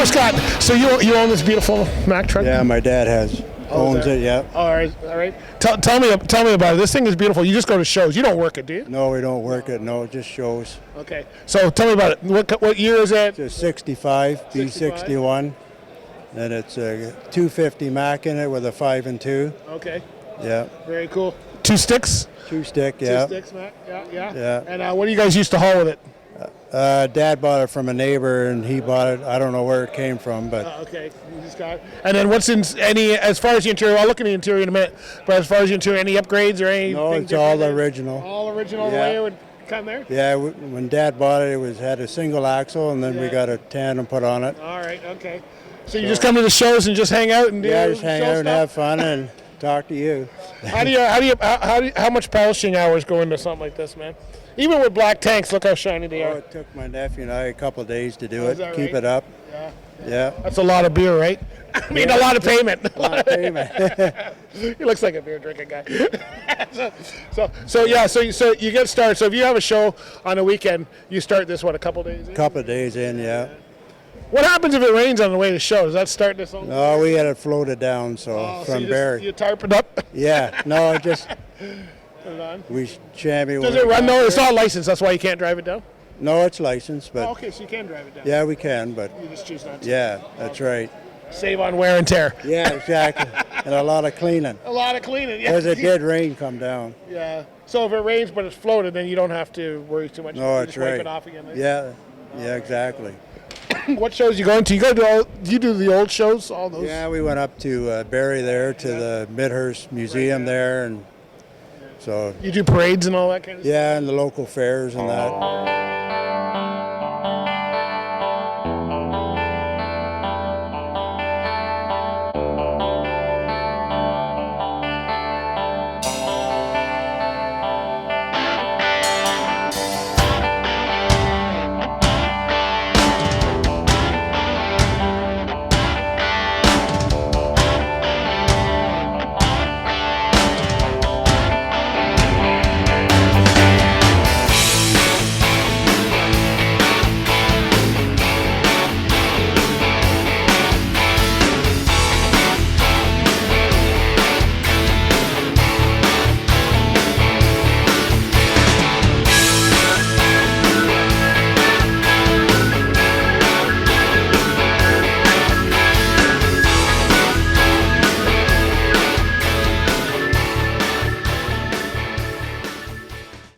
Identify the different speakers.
Speaker 1: So Scott, so you own this beautiful Mack truck?
Speaker 2: Yeah, my dad owns it. Yeah.
Speaker 1: All right, all right. Tell me about it. This thing is beautiful. You just go to shows. You don't work it, do you?
Speaker 2: No, we don't work it. No, it just shows.
Speaker 1: Okay. So tell me about it. What year is it?
Speaker 2: It's a 65 B61, and it's a 250 Mack in it with a 5 and 2.
Speaker 1: Okay.
Speaker 2: Yeah.
Speaker 1: Very cool. Two sticks.
Speaker 2: Two stick. Yeah.
Speaker 1: 2 sticks, Mack. Yeah, yeah.
Speaker 2: Yeah.
Speaker 1: And what do you guys used to haul with it?
Speaker 2: Dad bought it from a neighbor, and he bought it. I don't know where it came from, but
Speaker 1: Okay, you just got it. And then what's in as far as the interior? I'll look at the interior in a minute. But as far as the interior, any upgrades or anything?
Speaker 2: no, it's all
Speaker 1: different?
Speaker 2: original.
Speaker 1: All original the
Speaker 2: Yeah.
Speaker 1: way it would come there.
Speaker 2: Yeah, when Dad bought it, it had a single axle, and then we got a tandem put on it.
Speaker 1: All right, okay. So you just come to the shows and just hang out and do
Speaker 2: Yeah, just hang
Speaker 1: show
Speaker 2: out and
Speaker 1: stuff?
Speaker 2: have fun and talk to you.
Speaker 1: How much polishing hours go into something like this, man? Even with black tanks, look how shiny they
Speaker 2: Oh,
Speaker 1: are.
Speaker 2: it took my nephew and I a couple of days to do
Speaker 1: Oh, is
Speaker 2: it,
Speaker 1: that
Speaker 2: keep
Speaker 1: right?
Speaker 2: it up.
Speaker 1: Yeah.
Speaker 2: Yeah.
Speaker 1: That's a lot of beer, right? I mean, a lot of payment.
Speaker 2: A lot of payment.
Speaker 1: He looks like a beer drinking guy. so you get started. So if you have a show on a weekend, you start this a couple days in?
Speaker 2: Couple of days in, yeah.
Speaker 1: What happens if it rains on the way to show? Does that start this whole?
Speaker 2: No, we had it floated down,
Speaker 1: Oh,
Speaker 2: from
Speaker 1: you
Speaker 2: Barry.
Speaker 1: you tarp it up.
Speaker 2: Yeah, no, it just
Speaker 1: Put it on.
Speaker 2: we chamois.
Speaker 1: Does it run though? It's not licensed. That's why you can't drive it down.
Speaker 2: No, it's licensed, but
Speaker 1: Oh, okay, so you can drive it down.
Speaker 2: yeah, we can, but
Speaker 1: You just choose not to.
Speaker 2: yeah, that's right.
Speaker 1: Save on wear and tear.
Speaker 2: Yeah, exactly, and a lot of cleaning
Speaker 1: A lot of cleaning. Yeah.
Speaker 2: because it did rain come down.
Speaker 1: Yeah. So if it rains but it's floated, then you don't have to worry too much.
Speaker 2: No,
Speaker 1: You
Speaker 2: that's
Speaker 1: just wipe
Speaker 2: right.
Speaker 1: it off again. Right?
Speaker 2: Yeah, yeah, exactly.
Speaker 1: What shows you going to? You go to all? You do the old shows, all those?
Speaker 2: Yeah, we went up to Barry there to the Midhurst Museum there, and so
Speaker 1: You do parades and all that kind of stuff.
Speaker 2: yeah, and the local fairs and that.